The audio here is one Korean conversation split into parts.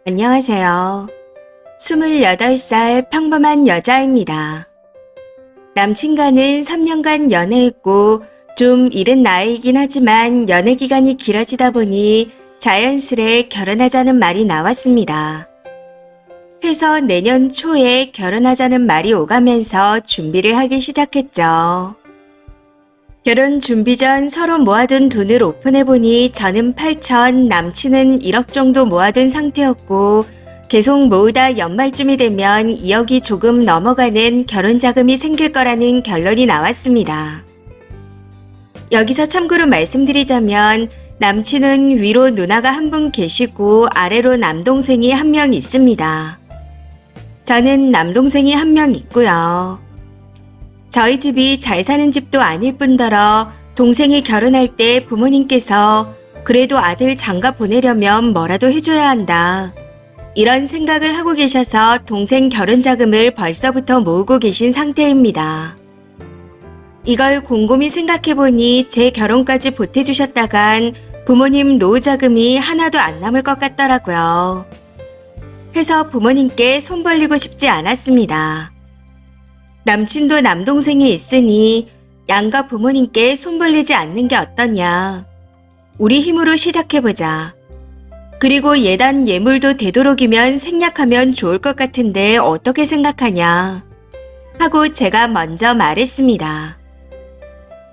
안녕하세요. 28살 평범한 여자입니다. 남친과는 3년간 연애했고 좀 이른 나이이긴 하지만 연애 기간이 길어지다 보니 자연스레 결혼하자는 말이 나왔습니다. 해서 내년 초에 결혼하자는 말이 오가면서 준비를 하기 시작했죠. 결혼 준비 전 서로 모아둔 돈을 오픈해보니 저는 8천, 남친은 1억 정도 모아둔 상태였고 계속 모으다 연말쯤이 되면 2억이 조금 넘어가는 결혼 자금이 생길 거라는 결론이 나왔습니다. 여기서 참고로 말씀드리자면 남친은 위로 누나가 한 분 계시고 아래로 남동생이 한 명 있습니다. 저는 남동생이 한 명 있고요. 저희 집이 잘 사는 집도 아닐 뿐더러 동생이 결혼할 때 부모님께서 그래도 아들 장가 보내려면 뭐라도 해줘야 한다. 이런 생각을 하고 계셔서 동생 결혼 자금을 벌써부터 모으고 계신 상태입니다. 이걸 곰곰이 생각해보니 제 결혼까지 보태주셨다간 부모님 노후 자금이 하나도 안 남을 것 같더라고요. 해서 부모님께 손 벌리고 싶지 않았습니다. 남친도 남동생이 있으니 양가 부모님께 손 벌리지 않는 게 어떠냐. 우리 힘으로 시작해보자. 그리고 예단 예물도 되도록이면 생략하면 좋을 것 같은데 어떻게 생각하냐. 하고 제가 먼저 말했습니다.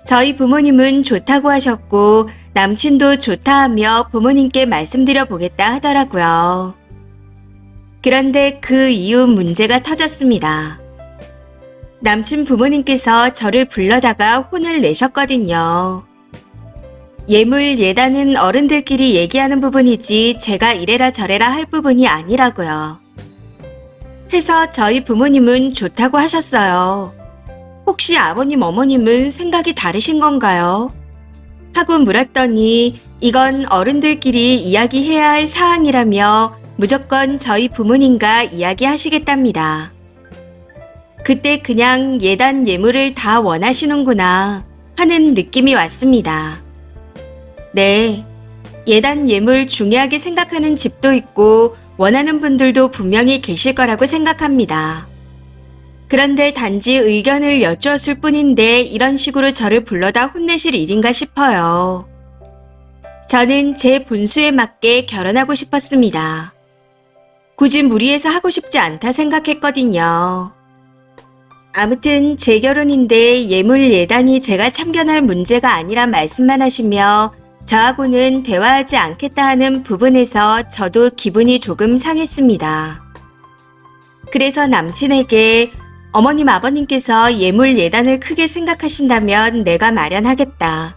저희 부모님은 좋다고 하셨고 남친도 좋다 하며 부모님께 말씀드려 보겠다 하더라고요. 그런데 그 이후 문제가 터졌습니다. 남친 부모님께서 저를 불러다가 혼을 내셨거든요. 예물 예단은 어른들끼리 얘기하는 부분이지 제가 이래라 저래라 할 부분이 아니라고요. 해서 저희 부모님은 좋다고 하셨어요. 혹시 아버님 어머님은 생각이 다르신 건가요? 하고 물었더니 이건 어른들끼리 이야기해야 할 사항이라며 무조건 저희 부모님과 이야기하시겠답니다. 그때 그냥 예단 예물을 다 원하시는구나 하는 느낌이 왔습니다. 네, 예단 예물 중요하게 생각하는 집도 있고 원하는 분들도 분명히 계실 거라고 생각합니다. 그런데 단지 의견을 여쭈었을 뿐인데 이런 식으로 저를 불러다 혼내실 일인가 싶어요. 저는 제 분수에 맞게 결혼하고 싶었습니다. 굳이 무리해서 하고 싶지 않다 생각했거든요. 아무튼 제 결혼인데 예물 예단이 제가 참견할 문제가 아니란 말씀만 하시며 저하고는 대화하지 않겠다 하는 부분에서 저도 기분이 조금 상했습니다. 그래서 남친에게 어머님 아버님께서 예물 예단을 크게 생각하신다면 내가 마련하겠다.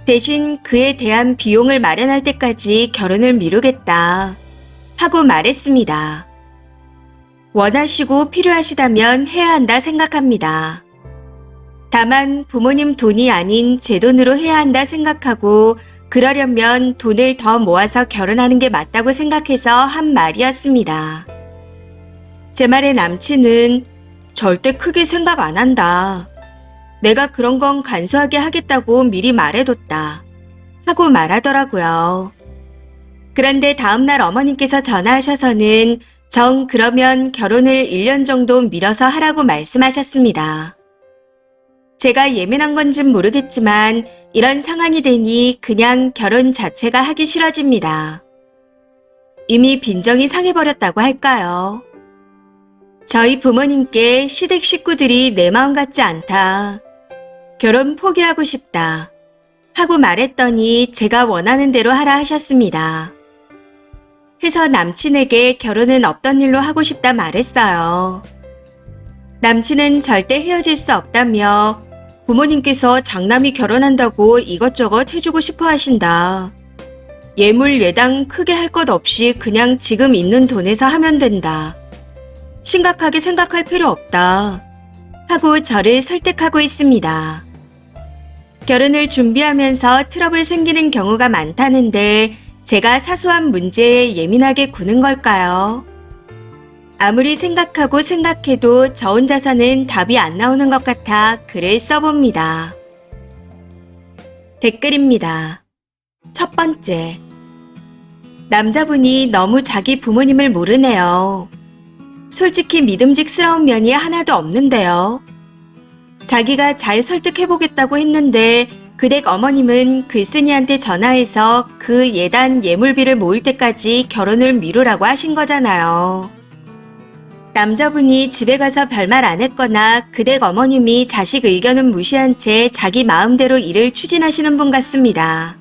대신 그에 대한 비용을 마련할 때까지 결혼을 미루겠다. 하고 말했습니다. 원하시고 필요하시다면 해야 한다 생각합니다. 다만 부모님 돈이 아닌 제 돈으로 해야 한다 생각하고 그러려면 돈을 더 모아서 결혼하는 게 맞다고 생각해서 한 말이었습니다. 제 말에 남친은 절대 크게 생각 안 한다. 내가 그런 건 간소하게 하겠다고 미리 말해뒀다. 하고 말하더라고요. 그런데 다음날 어머님께서 전화하셔서는 정 그러면 결혼을 1년 정도 미뤄서 하라고 말씀하셨습니다. 제가 예민한 건진 모르겠지만 이런 상황이 되니 그냥 결혼 자체가 하기 싫어집니다. 이미 빈정이 상해버렸다고 할까요? 저희 부모님께 시댁 식구들이 내 마음 같지 않다. 결혼 포기하고 싶다. 하고 말했더니 제가 원하는 대로 하라 하셨습니다. 해서 남친에게 결혼은 없던 일로 하고 싶다 말했어요. 남친은 절대 헤어질 수 없다며 부모님께서 장남이 결혼한다고 이것저것 해주고 싶어 하신다. 예물 예당 크게 할 것 없이 그냥 지금 있는 돈에서 하면 된다. 심각하게 생각할 필요 없다. 하고 저를 설득하고 있습니다. 결혼을 준비하면서 트러블 생기는 경우가 많다는데 제가 사소한 문제에 예민하게 구는 걸까요? 아무리 생각하고 생각해도 저 혼자서는 답이 안 나오는 것 같아 글을 써봅니다. 댓글입니다. 첫 번째. 남자분이 너무 자기 부모님을 모르네요. 솔직히 믿음직스러운 면이 하나도 없는데요. 자기가 잘 설득해보겠다고 했는데 그 댁 어머님은 글쓴이한테 전화해서 그 예단 예물비를 모을 때까지 결혼을 미루라고 하신 거잖아요. 남자분이 집에 가서 별말 안 했거나 그 댁 어머님이 자식 의견은 무시한 채 자기 마음대로 일을 추진하시는 분 같습니다.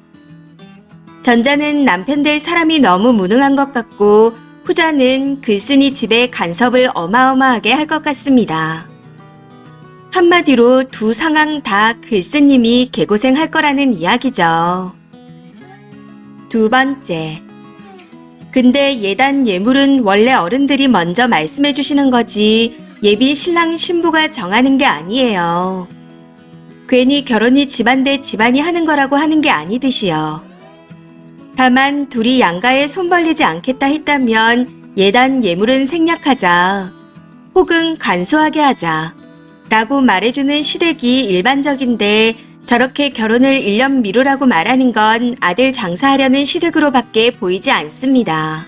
전자는 남편 될 사람이 너무 무능한 것 같고 후자는 글쓴이 집에 간섭을 어마어마하게 할 것 같습니다. 한마디로 두 상황 다 글쓴님이 개고생할 거라는 이야기죠. 두 번째. 근데 예단 예물은 원래 어른들이 먼저 말씀해 주시는 거지 예비 신랑 신부가 정하는 게 아니에요. 괜히 결혼이 집안 대 집안이 하는 거라고 하는 게 아니듯이요. 다만 둘이 양가에 손 벌리지 않겠다 했다면 예단 예물은 생략하자 혹은 간소하게 하자 라고 말해주는 시댁이 일반적인데 저렇게 결혼을 1년 미루라고 말하는 건 아들 장사하려는 시댁으로밖에 보이지 않습니다.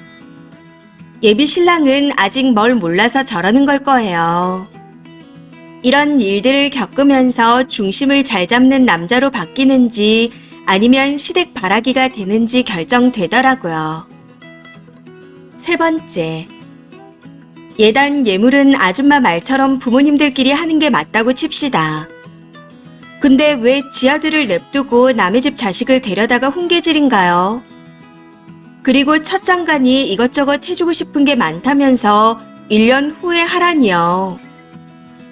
예비 신랑은 아직 뭘 몰라서 저러는 걸 거예요. 이런 일들을 겪으면서 중심을 잘 잡는 남자로 바뀌는지 아니면 시댁 바라기가 되는지 결정되더라고요. 세 번째. 예단 예물은 아줌마 말처럼 부모님들끼리 하는 게 맞다고 칩시다. 근데 왜 지 아들을 냅두고 남의 집 자식을 데려다가 훈계질인가요? 그리고 첫 장관이 이것저것 해주고 싶은 게 많다면서 1년 후에 하라니요.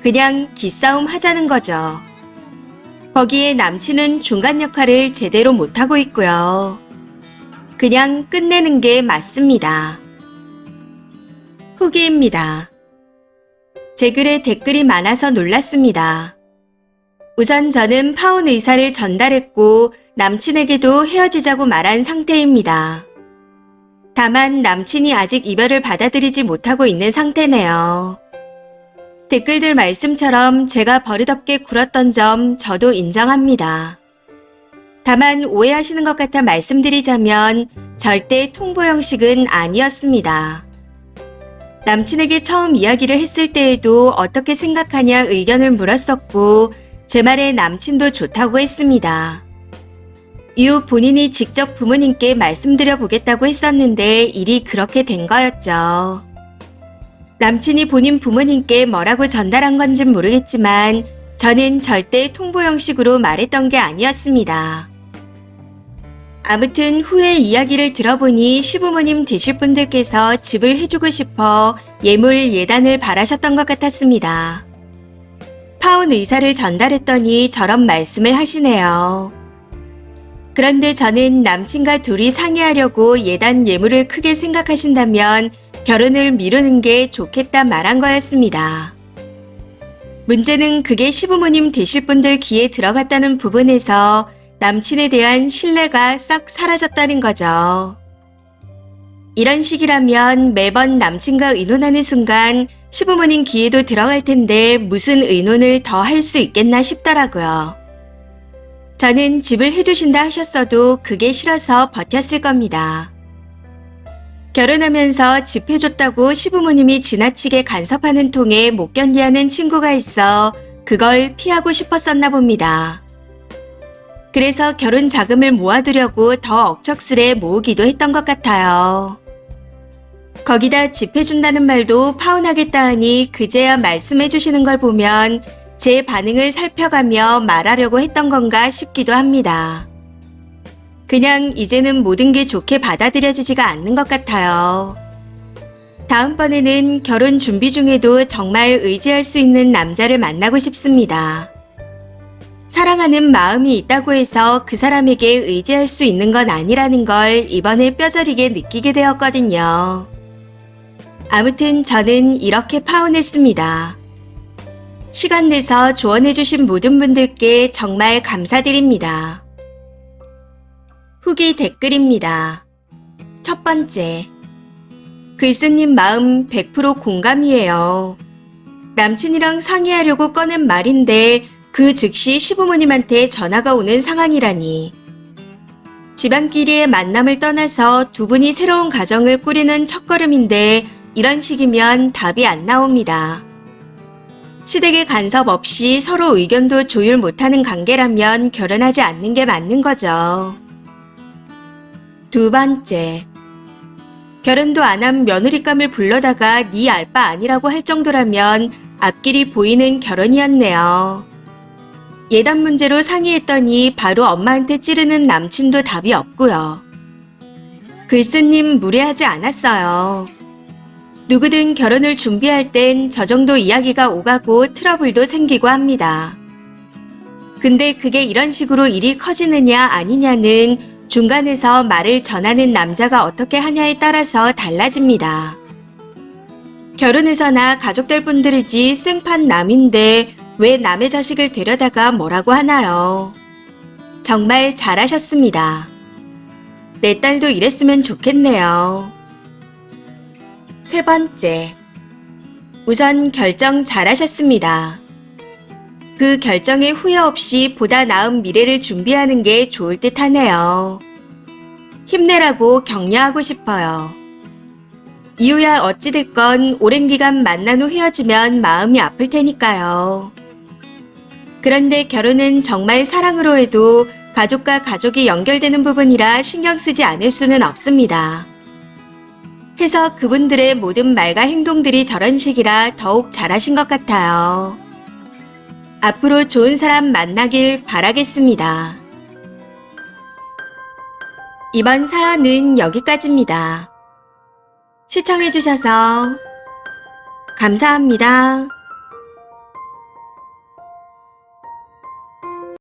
그냥 기싸움 하자는 거죠. 거기에 남친은 중간 역할을 제대로 못하고 있고요. 그냥 끝내는 게 맞습니다. 후기입니다. 제 글에 댓글이 많아서 놀랐습니다. 우선 저는 파혼 의사를 전달했고 남친에게도 헤어지자고 말한 상태입니다. 다만 남친이 아직 이별을 받아들이지 못하고 있는 상태네요. 댓글들 말씀처럼 제가 버릇없게 굴었던 점 저도 인정합니다. 다만 오해하시는 것 같아 말씀드리자면 절대 통보 형식은 아니었습니다. 남친에게 처음 이야기를 했을 때에도 어떻게 생각하냐 의견을 물었었고 제 말에 남친도 좋다고 했습니다. 이후 본인이 직접 부모님께 말씀드려 보겠다고 했었는데 일이 그렇게 된 거였죠. 남친이 본인 부모님께 뭐라고 전달한 건진 모르겠지만 저는 절대 통보 형식으로 말했던 게 아니었습니다. 아무튼 후에 이야기를 들어보니 시부모님 되실 분들께서 집을 해주고 싶어 예물 예단을 바라셨던 것 같았습니다. 파혼 의사를 전달했더니 저런 말씀을 하시네요. 그런데 저는 남친과 둘이 상의하려고 예단 예물을 크게 생각하신다면 결혼을 미루는 게 좋겠다 말한 거였습니다. 문제는 그게 시부모님 되실 분들 귀에 들어갔다는 부분에서 남친에 대한 신뢰가 싹 사라졌다는 거죠. 이런 식이라면 매번 남친과 의논하는 순간 시부모님 귀에도 들어갈 텐데 무슨 의논을 더 할 수 있겠나 싶더라고요. 저는 집을 해주신다 하셨어도 그게 싫어서 버텼을 겁니다. 결혼하면서 집 해줬다고 시부모님이 지나치게 간섭하는 통에 못 견디하는 친구가 있어 그걸 피하고 싶었었나 봅니다. 그래서 결혼 자금을 모아두려고 더 억척스레 모으기도 했던 것 같아요. 거기다 집 해준다는 말도 파혼하겠다 하니 그제야 말씀해 주시는 걸 보면 제 반응을 살펴가며 말하려고 했던 건가 싶기도 합니다. 그냥 이제는 모든 게 좋게 받아들여지지가 않는 것 같아요. 다음번에는 결혼 준비 중에도 정말 의지할 수 있는 남자를 만나고 싶습니다. 사랑하는 마음이 있다고 해서 그 사람에게 의지할 수 있는 건 아니라는 걸 이번에 뼈저리게 느끼게 되었거든요. 아무튼 저는 이렇게 파혼했습니다. 시간 내서 조언해주신 모든 분들께 정말 감사드립니다. 후기 댓글입니다. 첫 번째. 글쓴님 마음 100% 공감이에요. 남친이랑 상의하려고 꺼낸 말인데 그 즉시 시부모님한테 전화가 오는 상황이라니. 집안끼리의 만남을 떠나서 두 분이 새로운 가정을 꾸리는 첫걸음인데 이런 식이면 답이 안 나옵니다. 시댁의 간섭 없이 서로 의견도 조율 못하는 관계라면 결혼하지 않는 게 맞는 거죠. 두 번째, 결혼도 안 한 며느리감을 불러다가 네 알 바 아니라고 할 정도라면 앞길이 보이는 결혼이었네요. 예단 문제로 상의했더니 바로 엄마한테 찌르는 남친도 답이 없고요. 글쓰님 무례하지 않았어요. 누구든 결혼을 준비할 땐 저 정도 이야기가 오가고 트러블도 생기고 합니다. 근데 그게 이런 식으로 일이 커지느냐 아니냐는 중간에서 말을 전하는 남자가 어떻게 하냐에 따라서 달라집니다. 결혼해서나 가족될 분들이지 생판 남인데 왜 남의 자식을 데려다가 뭐라고 하나요? 정말 잘하셨습니다. 내 딸도 이랬으면 좋겠네요. 세 번째, 우선 결정 잘하셨습니다. 그 결정에 후회 없이 보다 나은 미래를 준비하는 게 좋을 듯 하네요. 힘내라고 격려하고 싶어요. 이유야 어찌됐건 오랜 기간 만난 후 헤어지면 마음이 아플 테니까요. 그런데 결혼은 정말 사랑으로 해도 가족과 가족이 연결되는 부분이라 신경 쓰지 않을 수는 없습니다. 해서 그분들의 모든 말과 행동들이 저런 식이라 더욱 잘하신 것 같아요. 앞으로 좋은 사람 만나길 바라겠습니다. 이번 사연은 여기까지입니다. 시청해주셔서 감사합니다.